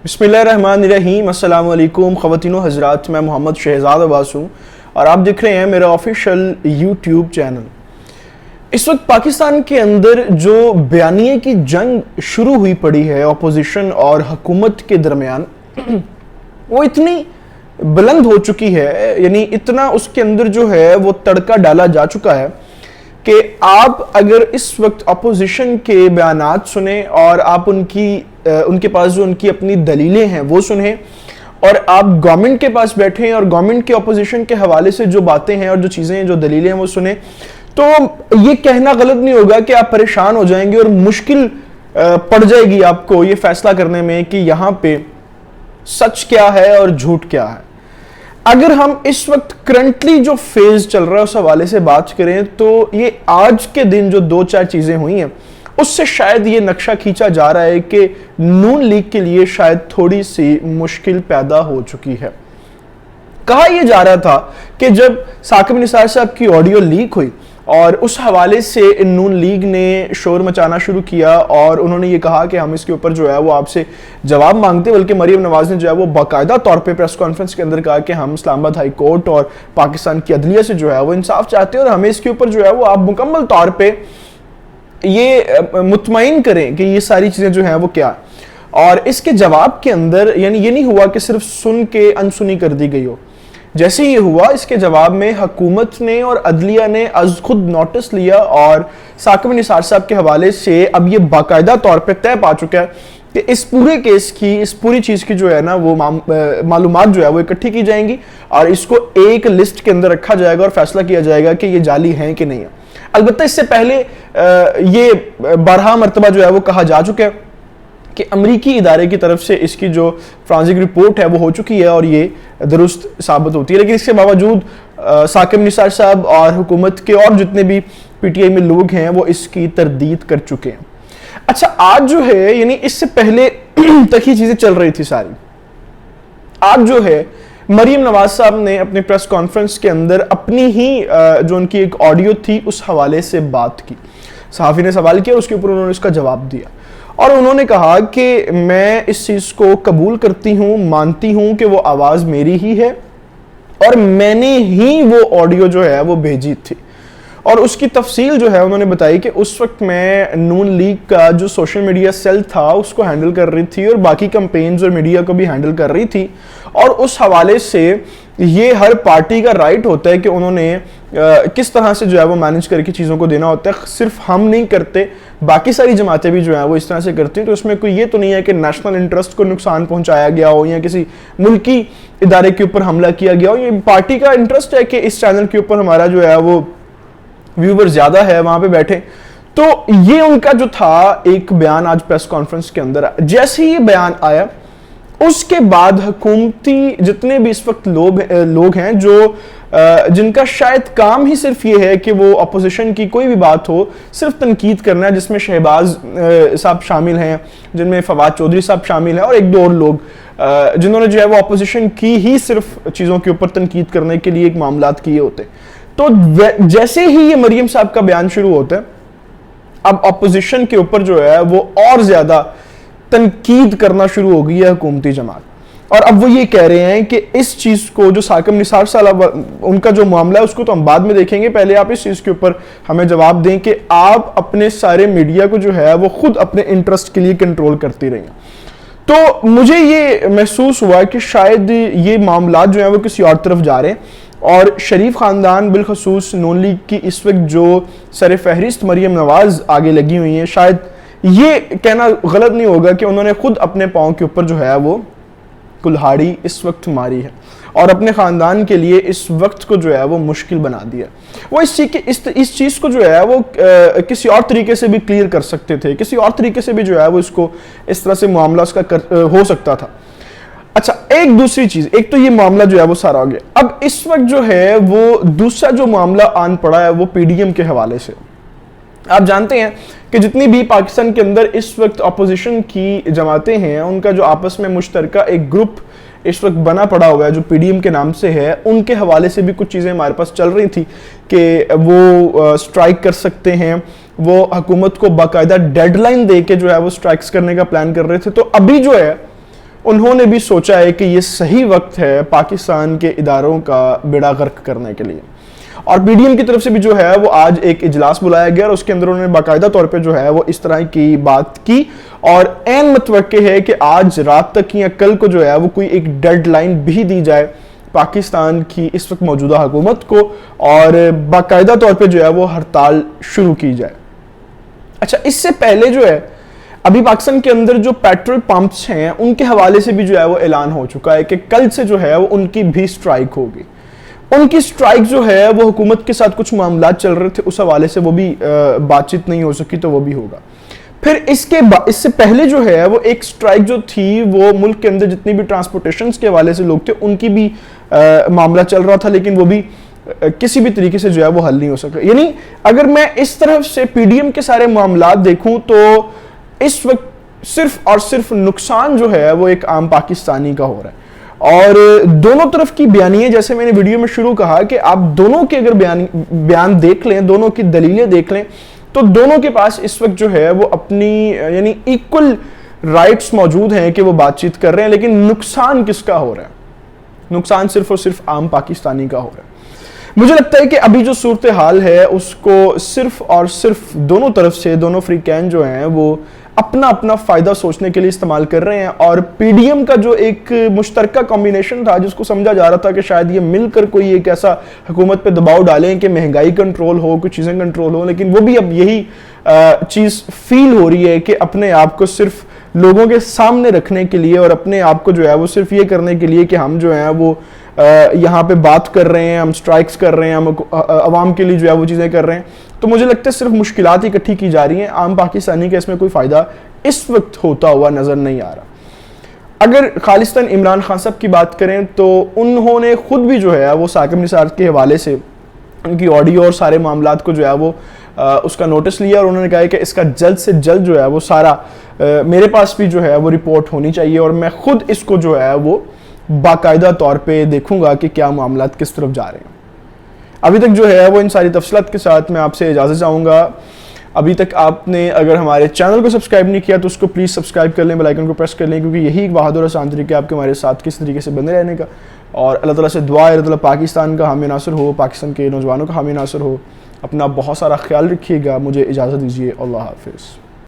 बिस्मिल्लाहिर्रहमानिर्रहीम। अस्सलाम वालेकुम ख़वातीन व हज़रात, मैं मोहम्मद शहजाद अब्बास हूँ और आप देख रहे हैं मेरा ऑफिशियल यूट्यूब चैनल। इस वक्त पाकिस्तान के अंदर जो बयानिए की जंग शुरू हुई पड़ी है अपोजिशन और हुकूमत के दरमियान, वो इतनी बुलंद हो चुकी है, यानी इतना उसके अंदर जो है वो तड़का डाला जा चुका है कि आप अगर इस वक्त अपोजिशन के बयानात सुने और आप उनके पास जो उनकी अपनी दलीलें हैं वो सुने और आप गवर्नमेंट के पास बैठे और गवर्नमेंट के अपोजिशन के हवाले से जो बातें हैं और जो चीज़ें हैं, जो दलीलें हैं वो सुने, तो ये कहना गलत नहीं होगा कि आप परेशान हो जाएंगे और मुश्किल पड़ जाएगी आपको ये फैसला करने में कि यहाँ पे सच क्या है और झूठ क्या है। अगर हम इस वक्त करंटली जो फेज चल रहा है उस हवाले से बात करें तो ये आज के दिन जो दो चार चीजें हुई हैं उससे शायद ये नक्शा खींचा जा रहा है कि नून लीग के लिए शायद थोड़ी सी मुश्किल पैदा हो चुकी है। कहा यह जा रहा था कि जब साकिब निसार साहब की ऑडियो लीक हुई और उस हवाले से नून लीग ने शोर मचाना शुरू किया और उन्होंने ये कहा कि हम इसके ऊपर जो है वो आपसे जवाब मांगते, बल्कि मरियम नवाज ने जो है वो बाकायदा तौर पे प्रेस कॉन्फ्रेंस के अंदर कहा कि हम इस्लामाबाद हाई कोर्ट और पाकिस्तान की अदलिया से जो है वो इंसाफ चाहते हैं और हमें इसके ऊपर जो है वो आप मुकम्मल तौर पे ये मुतमईन करें कि ये सारी चीज़ें जो हैं वो क्या। और इसके जवाब के अंदर यानी ये नहीं हुआ कि सिर्फ सुन के अनसुनी कर दी गई हो, जैसे ये हुआ इसके जवाब में हुकूमत ने और अदलिया ने आज खुद नोटिस लिया और साकिब निसार साहब के हवाले से अब ये बाकायदा तौर पे तय पा चुका है कि इस पूरे केस की, इस पूरी चीज़ की जो है ना वो मालूमात जो है वो इकट्ठी की जाएंगी और इसको एक लिस्ट के अंदर रखा जाएगा और फैसला किया जाएगा कि ये जाली हैं कि नहीं है। अलबत्ता इससे पहले ये 12 मरतबा जो है वो कहा जा चुका है कि अमरीकी इदारे की तरफ से इसकी जो फ्रांसिक रिपोर्ट है वो हो चुकी है और ये दुरुस्त साबित होती है, लेकिन इसके बावजूद साकिब निसार साहब और हुकूमत के और जितने भी पीटीआई में लोग हैं वो इसकी तरदीद कर चुके हैं। अच्छा, आज जो है यानी इससे पहले तक ही चीजें चल रही थी सारी, आज जो है मरियम नवाज साहब ने अपने प्रेस कॉन्फ्रेंस के अंदर अपनी ही जो उनकी एक ऑडियो थी उस हवाले से बात की। सहाफ़ी ने सवाल किया, उसके ऊपर उन्होंने इसका जवाब दिया और उन्होंने कहा कि मैं इस चीज़ को कबूल करती हूँ, मानती हूँ कि वो आवाज़ मेरी ही है और मैंने ही वो ऑडियो जो है वो भेजी थी। और उसकी तफसील जो है उन्होंने बताई कि उस वक्त मैं नून लीग का जो सोशल मीडिया सेल था उसको हैंडल कर रही थी और बाकी कैंपेन्स और मीडिया को भी हैंडल कर रही थी और उस हवाले से ये हर पार्टी का राइट होता है कि उन्होंने किस तरह से जो है वो मैनेज करके चीज़ों को देना होता है। सिर्फ हम नहीं करते, बाकी सारी जमातें भी जो है वो इस तरह से करती हैं, तो उसमें कोई ये तो नहीं है कि नेशनल इंटरेस्ट को नुकसान पहुंचाया गया हो या किसी मुल्की इदारे के ऊपर हमला किया गया हो। ये पार्टी का इंटरेस्ट है कि इस चैनल के ऊपर हमारा जो है वो व्यूवर ज्यादा है वहां पे बैठे। तो ये उनका जो था एक बयान आज प्रेस कॉन्फ्रेंस के अंदर, जैसे ही ये बयान आया उसके बाद हुकूमती जितने भी इस वक्त लोग हैं जो जिनका शायद काम ही सिर्फ ये है कि वो अपोजिशन की कोई भी बात हो सिर्फ तनकीद करना है, जिसमें शहबाज साहब शामिल हैं, जिनमें फवाद चौधरी साहब शामिल हैं और एक दो और लोग जिन्होंने जो है वो अपोजिशन की ही सिर्फ चीज़ों के ऊपर तनकीद करने के लिए एक मामलात किए होते। तो जैसे ही ये मरियम साहब का बयान शुरू होता है अब अपोजिशन के ऊपर जो है वो और ज्यादा तनकीद करना शुरू हो गई है हुकूमती जमात, और अब वो ये कह रहे हैं कि इस चीज को जो साकिब निसार साहब उनका जो मामला है उसको तो हम बाद में देखेंगे, पहले आप इस चीज के ऊपर हमें जवाब दें कि आप अपने सारे मीडिया को जो है वो खुद अपने इंटरेस्ट के लिए कंट्रोल करती रही। तो मुझे ये महसूस हुआ कि शायद ये मामला जो है वो किसी और तरफ जा रहे हैं और शरीफ खानदान बिलखसूस नून लीग की इस वक्त जो सर फहरिस्त मरियम नवाज आगे लगी हुई है, शायद ये कहना गलत नहीं होगा कि उन्होंने खुद अपने पाँव के ऊपर जो है वो कुल्हाड़ी इस वक्त मारी है और अपने ख़ानदान के लिए इस वक्त को जो है वो मुश्किल बना दिया। वो इस चीज़ को जो है वो किसी और तरीके से भी क्लियर कर सकते थे, किसी और तरीके से भी जो है वो इसको इस तरह से मामला उसका हो सकता था। अच्छा, एक दूसरी चीज, एक तो ये मामला जो है वो सारा हो गया, अब इस वक्त जो है वो दूसरा जो मामला आन पड़ा है वो पीडीएम के हवाले से। आप जानते हैं कि जितनी भी पाकिस्तान के अंदर इस वक्त अपोजिशन की जमातें हैं उनका जो आपस में मुश्तरका एक ग्रुप इस वक्त बना पड़ा हुआ है जो पीडीएम के नाम से है, उनके हवाले से भी कुछ चीज़ें हमारे पास चल रही थी कि वो स्ट्राइक कर सकते हैं, वो हुकूमत को बाकायदा डेडलाइन दे के जो है वो स्ट्राइक्स करने का प्लान कर रहे थे। तो अभी जो है انہوں نے بھی سوچا ہے کہ یہ صحیح وقت ہے پاکستان کے اداروں کا بیڑا غرق کرنے کے لیے، اور پی ڈی ایم کی طرف سے بھی جو ہے وہ آج ایک اجلاس بلایا گیا اور اس کے اندر انہوں نے باقاعدہ طور پہ جو ہے وہ اس طرح کی بات کی، اور عین متوقع ہے کہ آج رات تک یا کل کو جو ہے وہ کوئی ایک ڈیڈ لائن بھی دی جائے پاکستان کی اس وقت موجودہ حکومت کو، اور باقاعدہ طور پہ جو ہے وہ ہڑتال شروع کی جائے۔ اچھا، اس سے پہلے جو ہے ابھی پاکستان کے اندر جو پیٹرول پمپس ہیں ان کے حوالے سے بھی جو ہے وہ اعلان ہو چکا ہے کہ کل سے جو ہے وہ ان کی بھی سٹرائک ہوگی۔ ان کی سٹرائک جو ہے وہ حکومت کے ساتھ کچھ معاملات چل رہے تھے، اس حوالے سے وہ بھی بات چیت نہیں ہو سکی، تو وہ بھی ہوگا۔ پھر اس سے پہلے جو ہے وہ ایک سٹرائک جو تھی وہ ملک کے اندر جتنی بھی ٹرانسپورٹیشنز کے حوالے سے لوگ تھے ان کی بھی معاملہ چل رہا تھا، لیکن وہ بھی کسی بھی طریقے سے جو ہے وہ حل نہیں ہو سکا۔ یعنی اگر میں اس طرف سے پی ڈی ایم کے سارے معاملات دیکھوں تو اس وقت صرف اور صرف نقصان جو ہے وہ ایک عام پاکستانی کا ہو رہا ہے، اور دونوں طرف کی بیانیے، جیسے میں نے ویڈیو میں شروع کہا کہ آپ دونوں کے اگر بیان دیکھ لیں، دونوں کی دلیلیں دیکھ لیں، تو دونوں کے پاس اس وقت جو ہے وہ اپنی یعنی ایکول رائٹس موجود ہیں کہ وہ بات چیت کر رہے ہیں، لیکن نقصان کس کا ہو رہا ہے؟ نقصان صرف اور صرف عام پاکستانی کا ہو رہا ہے۔ مجھے لگتا ہے کہ ابھی جو صورتحال ہے اس کو صرف اور صرف دونوں طرف سے دونوں فریقین جو ہیں وہ اپنا اپنا فائدہ سوچنے کے لیے استعمال کر رہے ہیں، اور پی ڈی ایم کا جو ایک مشترکہ کمبینیشن تھا جس کو سمجھا جا رہا تھا کہ شاید یہ مل کر کوئی ایک ایسا حکومت پہ دباؤ ڈالیں کہ مہنگائی کنٹرول ہو، کچھ چیزیں کنٹرول ہو، لیکن وہ بھی اب یہی چیز فیل ہو رہی ہے کہ اپنے آپ کو صرف لوگوں کے سامنے رکھنے کے لیے اور اپنے آپ کو جو ہے وہ صرف یہ کرنے کے لیے کہ ہم جو ہیں وہ یہاں پہ بات کر رہے ہیں، ہم سٹرائکس کر رہے ہیں، ہم عوام کے لیے جو ہے وہ چیزیں کر رہے ہیں، تو مجھے لگتا ہے صرف مشکلات اکٹھی کی جا رہی ہیں، عام پاکستانی کا اس میں کوئی فائدہ اس وقت ہوتا ہوا نظر نہیں آ رہا۔ اگر خالصتاً عمران خان صاحب کی بات کریں تو انہوں نے خود بھی جو ہے وہ ثاقب نثار کے حوالے سے ان کی آڈیو اور سارے معاملات کو جو ہے وہ اس کا نوٹس لیا، اور انہوں نے کہا کہ اس کا جلد سے جلد جو ہے وہ سارا میرے پاس بھی جو ہے وہ رپورٹ ہونی چاہیے، اور میں خود اس کو جو ہے وہ باقاعدہ طور پہ دیکھوں گا کہ کیا معاملات کس طرف جا رہے ہیں۔ ابھی تک جو ہے وہ ان ساری تفصیلات کے ساتھ میں آپ سے اجازت چاہوں گا۔ ابھی تک آپ نے اگر ہمارے چینل کو سبسکرائب نہیں کیا تو اس کو پلیز سبسکرائب کر لیں، بیل آئیکن کو پریس کر لیں، کیونکہ یہی ایک بہادر اور آسان طریقہ ہے آپ کے ہمارے ساتھ کس طریقے سے بنے رہنے کا، اور اللہ تعالیٰ سے دعا ہے اللہ تعالیٰ پاکستان کا حامی ناصر ہو، پاکستان کے نوجوانوں کا حامی ناصر ہو۔ اپنا بہت سارا خیال رکھیے گا، مجھے اجازت دیجیے، اللہ حافظ۔